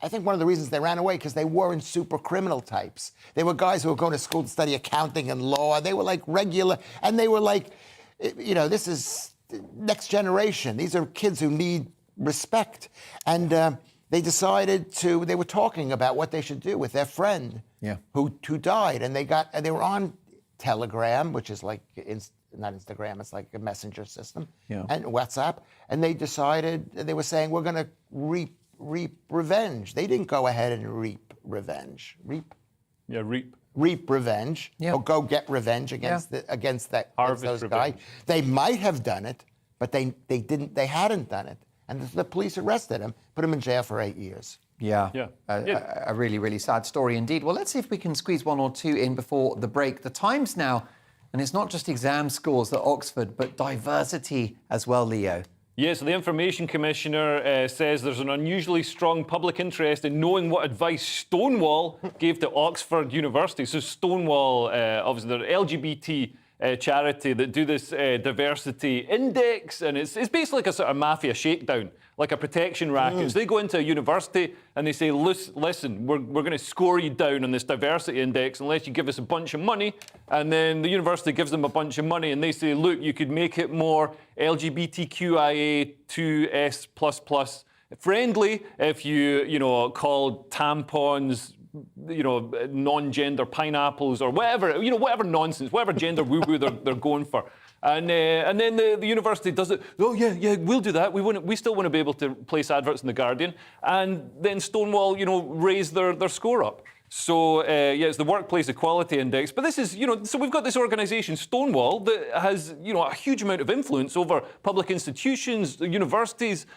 think one of the reasons they ran away because they weren't super criminal types. They were guys who were going to school to study accounting and law. They were like regular, and they were like, this is next generation. These are kids who need respect. And they decided they were talking about what they should do with their friend who died, and they were on Telegram, which is like not Instagram, it's like a messenger system, Yeah. and WhatsApp. And they decided, they were saying, we're going to reap revenge. They didn't go ahead and reap revenge. Reap revenge, or go get revenge against those guys. They might have done it, but they didn't. They hadn't done it, and the police arrested him, put him in jail for 8 years. A really, really sad story indeed. Well, let's see if we can squeeze one or two in before the break. The Times now, and it's not just exam scores at Oxford, but diversity as well, Leo. Yeah, so the Information Commissioner says there's an unusually strong public interest in knowing what advice Stonewall gave to Oxford University. So Stonewall, obviously, they're an LGBT charity that do this diversity index, and it's basically like a sort of mafia shakedown, like a protection racket. So they go into a university and they say, listen, we're going to score you down on this diversity index unless you give us a bunch of money. And then the university gives them a bunch of money and they say, look, you could make it more LGBTQIA2S++ friendly if you called tampons, non-gender pineapples or whatever, whatever nonsense, whatever gender woo-woo they're going for. And then the university does it. Oh, yeah, we'll do that. We still want to be able to place adverts in The Guardian. And then Stonewall, raise their score up. So, it's the Workplace Equality Index. But this is, so we've got this organisation, Stonewall, that has, a huge amount of influence over public institutions, universities,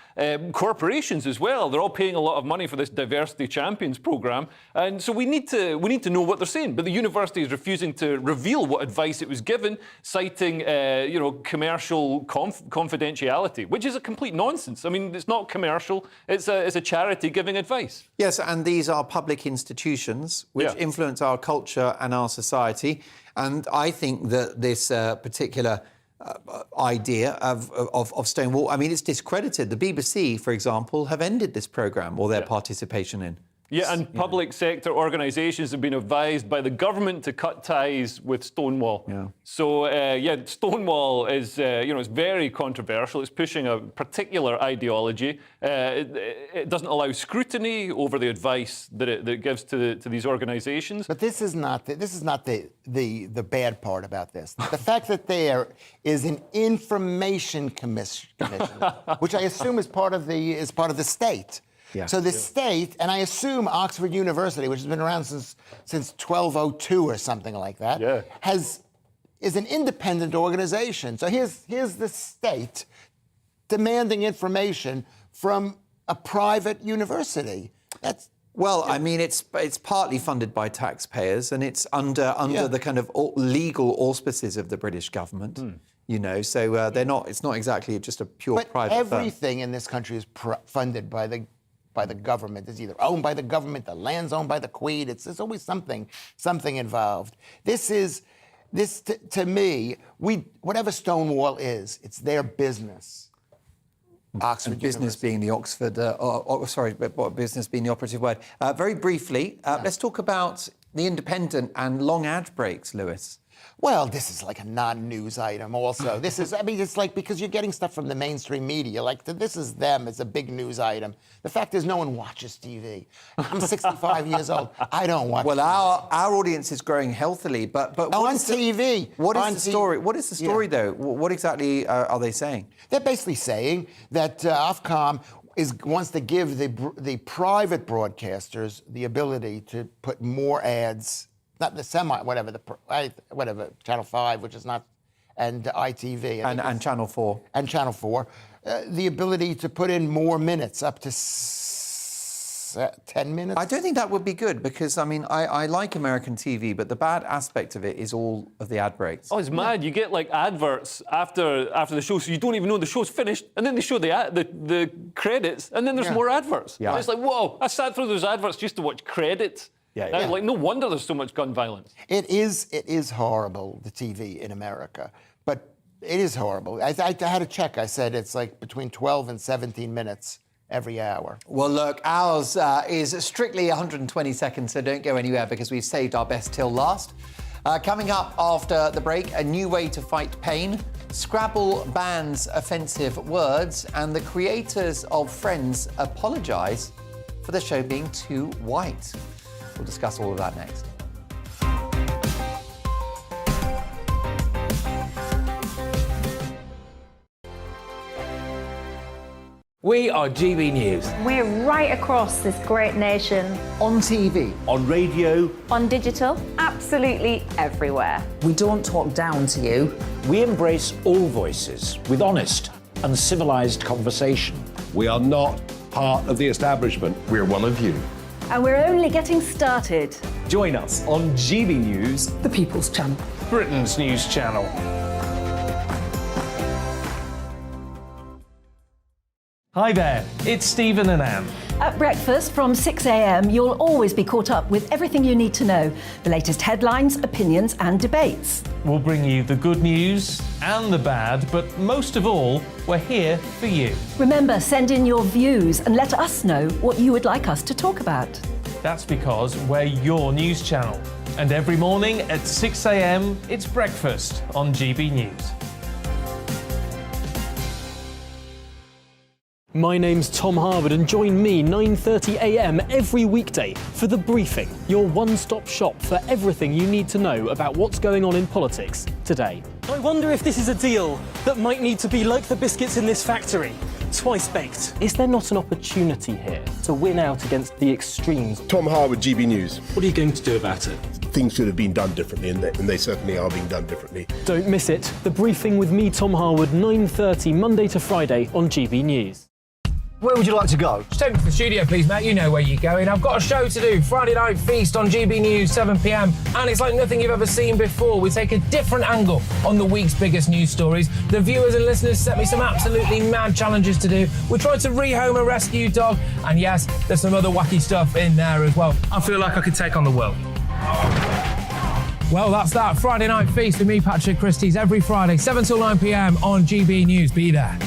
corporations as well. They're all paying a lot of money for this Diversity Champions programme. And so we need to know what they're saying. But the university is refusing to reveal what advice it was given, citing, commercial confidentiality, which is a complete nonsense. I mean, it's not commercial. It's a charity giving advice. Yes, and these are public institutions which influence our culture and our society. And I think that this particular idea of Stonewall, I mean, it's discredited. The BBC, for example, have ended this programme or their participation in. Yeah, and public sector organisations have been advised by the government to cut ties with Stonewall. Yeah. So, Stonewall is, it's very controversial. It's pushing a particular ideology. It doesn't allow scrutiny over the advice that it gives to these organisations. But this is not the bad part about this. The fact that there is an information commission, which I assume is part of the state. Yeah. So the state, and I assume Oxford University, which has been around since 1202 or something like that, is an independent organization. So here's the state demanding information from a private university. That's I mean, it's partly funded by taxpayers, and it's under the kind of legal auspices of the British government. So they're not. It's not exactly just a pure private firm. Everything in this country is funded by the government. It's either owned by the government, the land's owned by the Queen. There's always something involved. To me, whatever Stonewall is, it's their business. Oxford and business being the Oxford, business being the operative word. Very briefly, let's talk about The Independent and long ad breaks, Lewis. Well, this is like a non-news item also. It's like, because you're getting stuff from the mainstream media, like this is them, it's a big news item. The fact is no one watches TV. I'm 65 years old. I don't watch TV. Our audience is growing healthily, but on TV. What is the story? What is the story, though? What exactly are they saying? They're basically saying that Ofcom wants to give the private broadcasters the ability to put more ads, not the whatever, Channel 5, which is not, and ITV. And Channel 4. And Channel 4. The ability to put in more minutes, up to 10 minutes. I don't think that would be good because, I mean, I like American TV, but the bad aspect of it is all of the ad breaks. Oh, it's mad. You get, like, adverts after the show, so you don't even know the show's finished, and then they show the credits, and then there's more adverts. Yeah. And it's like, whoa, I sat through those adverts just to watch credits. Like, no wonder there's so much gun violence. It is horrible, the TV in America, but it is horrible. I had to check. I said it's like between 12 and 17 minutes every hour. Well, look, ours is strictly 120 seconds, so don't go anywhere because we've saved our best till last. Coming up after the break, a new way to fight pain, Scrabble bans offensive words, and the creators of Friends apologise for the show being too white. We'll discuss all of that next. We are GB News. We're right across this great nation. On TV. On radio. On digital. Absolutely everywhere. We don't talk down to you. We embrace all voices with honest and civilised conversation. We are not part of the establishment. We're one of you. And we're only getting started. Join us on GB News, The People's Channel. Britain's news channel. Hi there, it's Stephen and Anne. At breakfast from 6 a.m, you'll always be caught up with everything you need to know, the latest headlines, opinions and debates. We'll bring you the good news and the bad, but most of all, we're here for you. Remember, send in your views and let us know what you would like us to talk about. That's because we're your news channel. And every morning at 6 a.m, it's breakfast on GB News. My name's Tom Harwood and join me 9:30 a.m. every weekday for The Briefing, your one-stop shop for everything you need to know about what's going on in politics today. I wonder if this is a deal that might need to be like the biscuits in this factory, twice baked. Is there not an opportunity here to win out against the extremes? Tom Harwood, GB News. What are you going to do about it? Things should have been done differently, and they certainly are being done differently. Don't miss it. The Briefing with me, Tom Harwood, 9:30 Monday to Friday on GB News. Where would you like to go? Just take me to the studio, please, mate. You know where you're going. I've got a show to do. Friday Night Feast on GB News, 7 p.m. And it's like nothing you've ever seen before. We take a different angle on the week's biggest news stories. The viewers and listeners set me some absolutely mad challenges to do. We tried to rehome a rescue dog. And yes, there's some other wacky stuff in there as well. I feel like I could take on the world. Well, that's that. Friday Night Feast with me, Patrick Christie's, every Friday, 7 till 9 p.m. on GB News. Be there.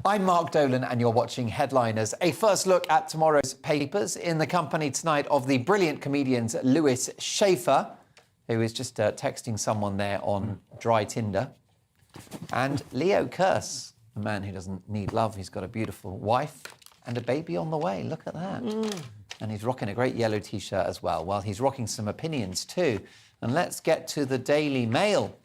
I'm Mark Dolan and you're watching Headliners, a first look at tomorrow's papers in the company tonight of the brilliant comedians Lewis Schaefer, who is just texting someone there on dry Tinder, and Leo Kearse, a man who doesn't need love. He's got a beautiful wife and a baby on the way. Look at that. And he's rocking a great yellow T-shirt as well. Well, he's rocking some opinions too. And let's get to the Daily Mail.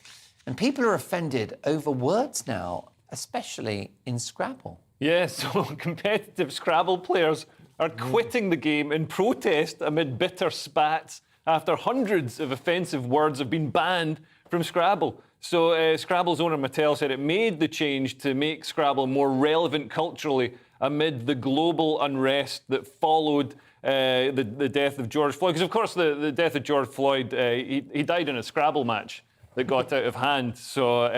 And people are offended over words now, especially in Scrabble. Yeah, so competitive Scrabble players are quitting the game in protest amid bitter spats after hundreds of offensive words have been banned from Scrabble. So Scrabble's owner Mattel said it made the change to make Scrabble more relevant culturally amid the global unrest that followed the death of George Floyd. Because, of course, the death of George Floyd, he died in a Scrabble match that got out of hand. So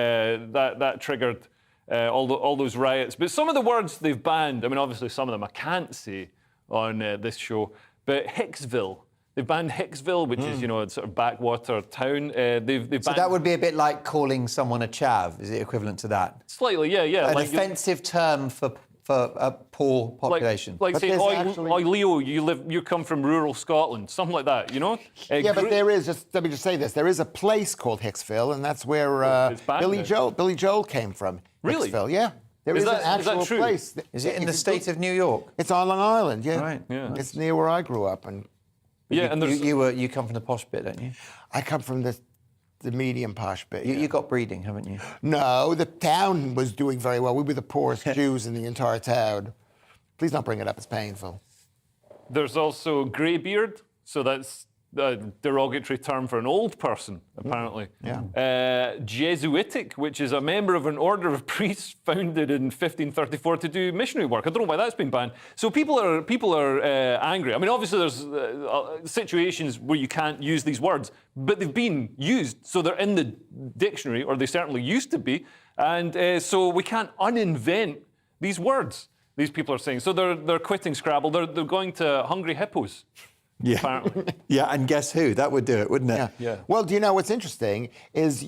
that triggered all those riots. But some of the words they've banned, I mean, obviously some of them I can't say on this show, but Hicksville. They've banned Hicksville, which is, a sort of backwater town. They've So banned... that would be a bit like calling someone a chav. Is it equivalent to that? Slightly, yeah. An offensive term for a poor population. Like But say, there's oi, actually- oi, Leo, you come from rural Scotland, something like that, you know? Yeah, but there is, let me just say this, there is a place called Hicksville, and that's where It's banned Billy Joel came from. Really? Hicksville, yeah. There Is is that- an is that actual true? place. Is it in the If you state go- of New York? It's on Long Island, yeah. Right. Yeah. It's near where I grew up, and Yeah, and there's... You come from the posh bit, don't you? I come from the medium posh bit. You, yeah. you got breeding, haven't you? No, the town was doing very well. We were the poorest Jews in the entire town. Please don't bring it up, it's painful. There's also greybeard, so that's a derogatory term for an old person, apparently. Yeah. Jesuitic, which is a member of an order of priests founded in 1534 to do missionary work. I don't know why that's been banned. So people are angry. I mean, obviously there's situations where you can't use these words, but they've been used, so they're in the dictionary, or they certainly used to be, and so we can't uninvent these words. These people are saying. So they're quitting Scrabble. They're going to Hungry Hippos. Yeah. Apparently. Yeah, and guess who? That would do it, wouldn't it? Yeah. Well, do you know what's interesting is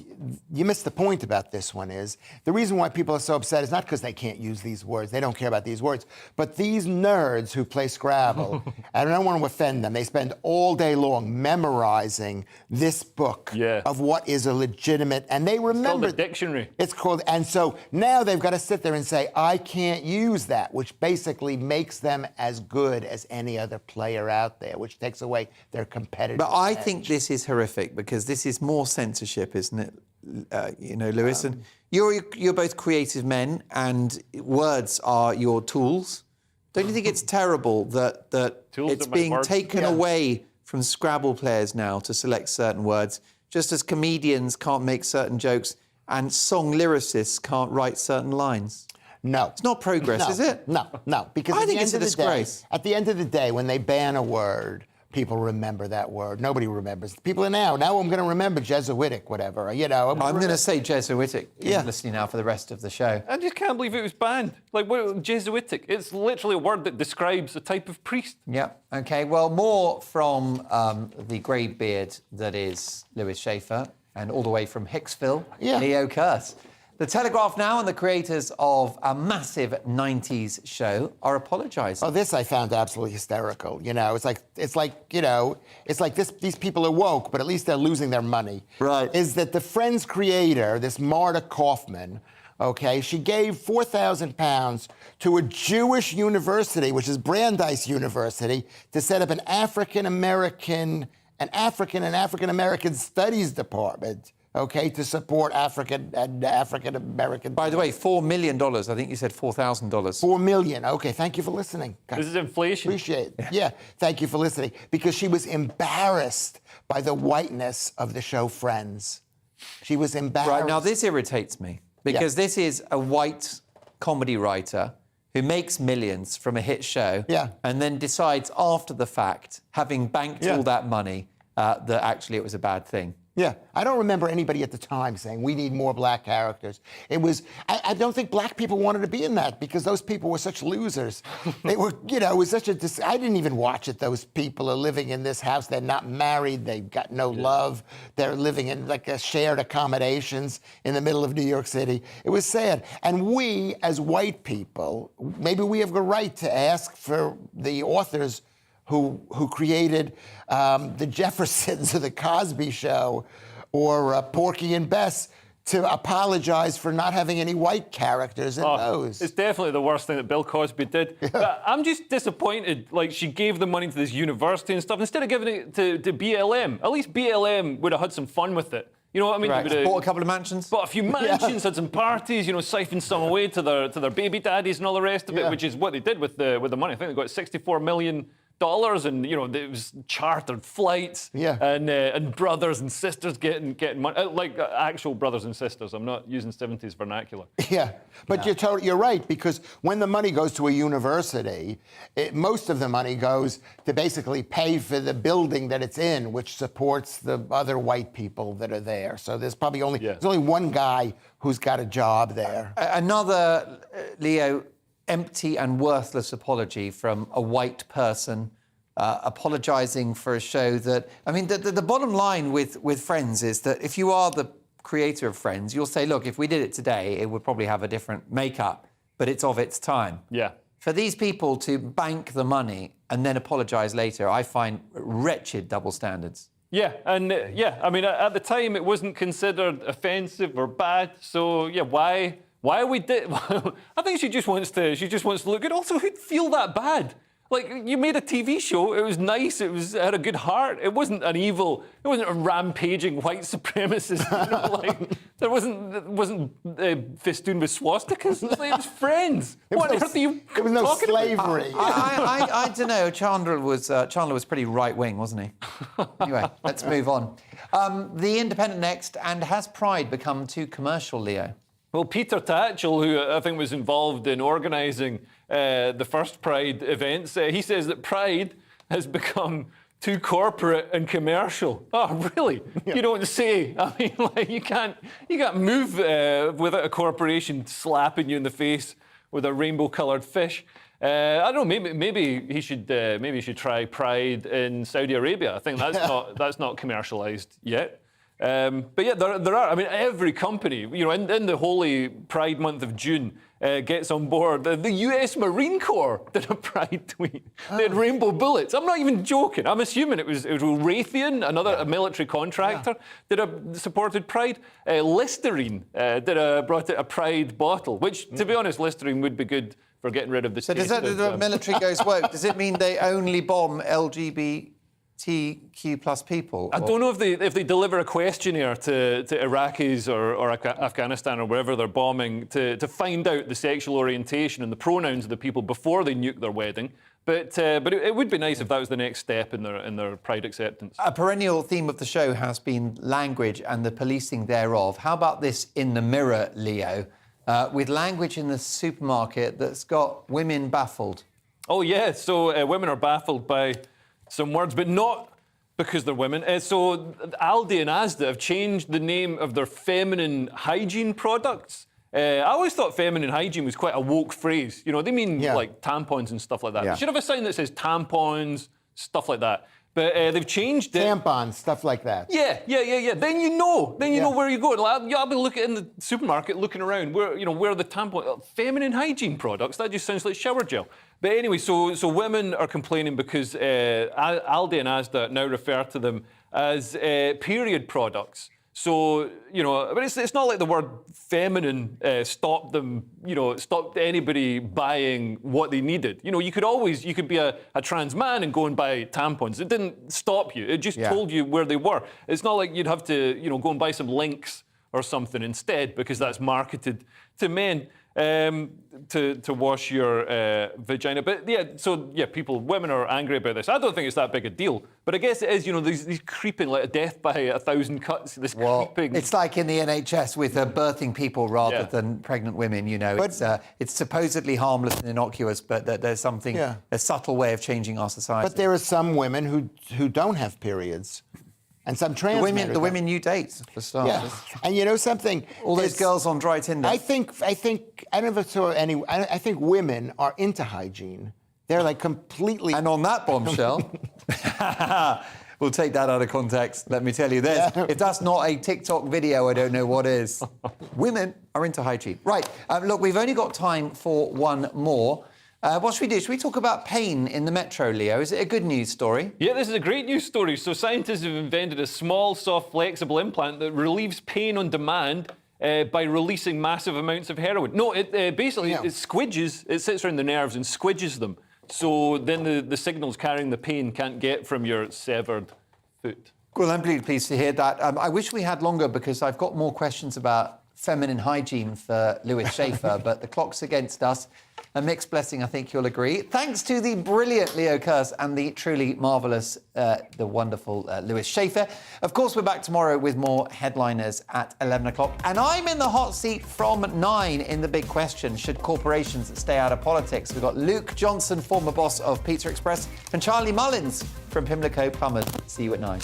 you missed the point about this one is the reason why people are so upset is not because they can't use these words. They don't care about these words. But these nerds who play Scrabble, and I don't want to offend them, they spend all day long memorizing this book of what is a legitimate, and they remember... It's called a dictionary. It's called, and so now they've got to sit there and say, I can't use that, which basically makes them as good as any other player out there, which takes away their competitive But I edge. think this is horrific because this is more censorship, isn't it? Lewis, and you're both creative men, and words are your tools. Don't you think it's terrible that it's being taken away from Scrabble players now to select certain words, just as comedians can't make certain jokes and song lyricists can't write certain lines? No. It's not progress, is it? No, because I at think the it's end a of the disgrace. day, at the end of the day, when they ban a word, people remember that word. Nobody remembers. People are now I'm going to remember Jesuitic, whatever. I'm going to say Jesuitic. Listening now for the rest of the show. I just can't believe it was banned. Like, what, Jesuitic? It's literally a word that describes a type of priest. Yeah. Okay. Well, more from the grey beard that is Lewis Schaefer, and all the way from Hicksville, Leo Kearse. The Telegraph now and the creators of a massive 90s show are apologising. Oh, this I found absolutely hysterical. It's like these people are woke, but at least they're losing their money. Right. Is that the Friends creator, this Marta Kaufman, okay, she gave £4,000 to a Jewish university, which is Brandeis University, to set up an African and African American studies department. Okay, to support African American. By the way, $4 million. I think you said $4,000. $4 million. Okay, thank you for listening. This is inflation. Appreciate it. Yeah, thank you for listening. Because she was embarrassed by the whiteness of the show Friends. She was embarrassed. Right, now this irritates me because this is a white comedy writer who makes millions from a hit show and then decides after the fact, having banked all that money, that actually it was a bad thing. Yeah, I don't remember anybody at the time saying we need more black characters. It was, I don't think black people wanted to be in that because those people were such losers. They were, it was such a, I didn't even watch it. Those people are living in this house. They're not married. They've got no love. They're living in like a shared accommodations in the middle of New York City. It was sad. And we, as white people, maybe we have the right to ask for the authors who created the Jeffersons or the Cosby Show or Porky and Bess to apologize for not having any white characters in those. It's definitely the worst thing that Bill Cosby did. But I'm just disappointed. Like, she gave the money to this university and stuff instead of giving it to BLM. At least BLM would have had some fun with it. You know what I mean? Right. Bought a couple of mansions. Bought a few mansions, had some parties, siphoned some away to their baby daddies and all the rest of it, which is what they did with the money. I think they got $64 million. And it was chartered flights and brothers and sisters getting money, like actual brothers and sisters. I'm not using 70s vernacular. Yeah, but you're right, because when the money goes to a university, most of the money goes to basically pay for the building that it's in, which supports the other white people that are there. So there's probably there's only one guy who's got a job there. Another, Leo, empty and worthless apology from a white person apologising for a show that... I mean, the bottom line with Friends is that if you are the creator of Friends, you'll say, look, if we did it today, it would probably have a different makeup, but it's of its time. Yeah. For these people to bank the money and then apologise later, I find wretched double standards. Yeah, and I mean, at the time, it wasn't considered offensive or bad, so, why we did? I think she just wants to look good. Also, who'd feel that bad? Like, you made a TV show. It was nice. It had a good heart. It wasn't an evil. It wasn't a rampaging white supremacist. It wasn't festooned with swastikas. It was Friends. What on earth are you There was no talking slavery. I don't know. Chandler was pretty right wing, wasn't he? Anyway, let's move on. The Independent next, and has Pride become too commercial, Leo? Well, Peter Tatchell, who I think was involved in organising the first Pride events, he says that Pride has become too corporate and commercial. Oh, really? Yeah. You don't say. I mean, you can't move without a corporation slapping you in the face with a rainbow-coloured fish. I don't know. Maybe he should try Pride in Saudi Arabia. I think that's not commercialised yet. But yeah, there are. I mean, every company, in the holy Pride month of June, gets on board. The US Marine Corps did a Pride tweet. They had rainbow bullets. I'm not even joking. I'm assuming it was Raytheon, a military contractor, supported Pride. Listerine brought out a Pride bottle, which, to be honest, Listerine would be good for getting rid of the. So does that the military goes woke? Does it mean they only bomb LGBT LGBTQ plus people? I don't know if they deliver a questionnaire to Iraqis or Afghanistan or wherever they're bombing to find out the sexual orientation and the pronouns of the people before they nuke their wedding. But it would be nice if that was the next step in their pride acceptance. A perennial theme of the show has been language and the policing thereof. How about this in the mirror, Leo, with language in the supermarket that's got women baffled? Oh, yeah. So women are baffled by some words, but not because they're women. So Aldi and Asda have changed the name of their feminine hygiene products. I always thought feminine hygiene was quite a woke phrase. You know, they mean like tampons and stuff like that. Yeah. They should have a sign that says tampons, stuff like that. But they've changed it. Tampons, stuff like that. Yeah. Then you know. Then you know where you're going. Like, I'll be looking in the supermarket, looking around. Where are the tampons? Feminine hygiene products. That just sounds like shower gel. But anyway, so women are complaining because Aldi and Asda now refer to them as period products. So, but it's not like the word feminine stopped anybody buying what they needed. You could be a trans man and go and buy tampons. It didn't stop you. It just told you where they were. It's not like you'd have to, go and buy some Lynx or something instead because that's marketed to men to wash your vagina. But women are angry about this. I don't think it's that big a deal. But I guess it is, these creeping, like a death by 1,000 cuts, creeping. It's like in the NHS with birthing people rather than pregnant women, It's supposedly harmless and innocuous, but there's something, a subtle way of changing our society. But there are some women who don't have periods. And some trans the women you date, for starters. Yeah. And you know something? All those girls on dry Tinder. I think I never saw any. I think women are into hygiene. They're like completely. And on that bombshell, we'll take that out of context. Let me tell you this: if that's not a TikTok video, I don't know what is. Women are into hygiene. Right. Look, we've only got time for one more. What should we do? Should we talk about pain in the metro, Leo? Is it a good news story? Yeah, this is a great news story. So scientists have invented a small, soft, flexible implant that relieves pain on demand by releasing massive amounts of heroin. No, it basically it squidges. It sits around the nerves and squidges them. So then the signals carrying the pain can't get from your severed foot. Well, I'm really pleased to hear that. I wish we had longer because I've got more questions about feminine hygiene for Lewis Schaefer, but the clock's against us. A mixed blessing, I think you'll agree. Thanks to the brilliant Leo Kearse and the truly marvellous, the wonderful Lewis Schaefer. Of course, we're back tomorrow with more headliners at 11 o'clock. And I'm in the hot seat from 9 in The Big Question. Should corporations stay out of politics? We've got Luke Johnson, former boss of Pizza Express, and Charlie Mullins from Pimlico Plumbers. See you at 9.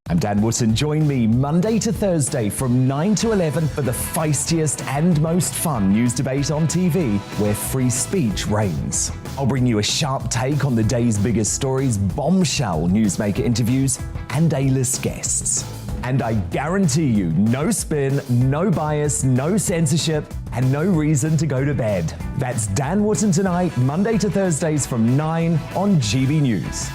I'm Dan Wootton. Join me Monday to Thursday from 9 to 11 for the feistiest and most fun news debate on TV, where free speech reigns. I'll bring you a sharp take on the day's biggest stories, bombshell newsmaker interviews, and A-list guests. And I guarantee you, no spin, no bias, no censorship, and no reason to go to bed. That's Dan Wootton tonight, Monday to Thursdays from 9 on GB News.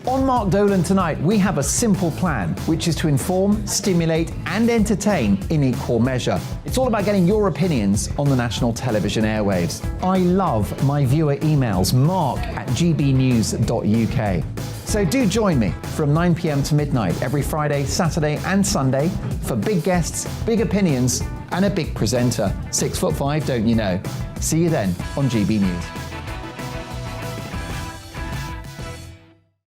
On Mark Dolan tonight, we have a simple plan, which is to inform, stimulate and entertain in equal measure. It's all about getting your opinions on the national television airwaves. I love my viewer emails, mark@gbnews.uk. So do join me from 9 p.m. to midnight every Friday, Saturday and Sunday for big guests, big opinions and a big presenter. 6'5", don't you know? See you then on GB News.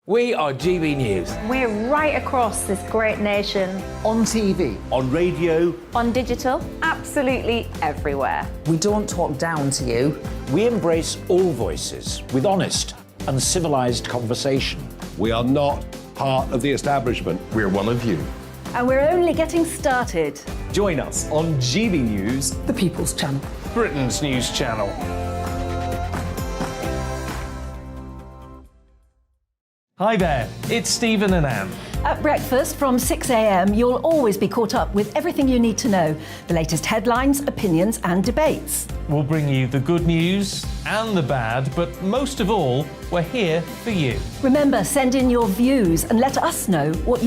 We are GB News. We're right across this great nation. On TV. On radio. On digital. Absolutely everywhere. We don't talk down to you. We embrace all voices with honest and civilised conversation. We are not part of the establishment. We're one of you. And we're only getting started. Join us on GB News, The People's Channel. Britain's news channel. Hi there, it's Stephen and Anne. At breakfast from 6 a.m, you'll always be caught up with everything you need to know, the latest headlines, opinions and debates. We'll bring you the good news and the bad, but most of all, we're here for you. Remember, send in your views and let us know what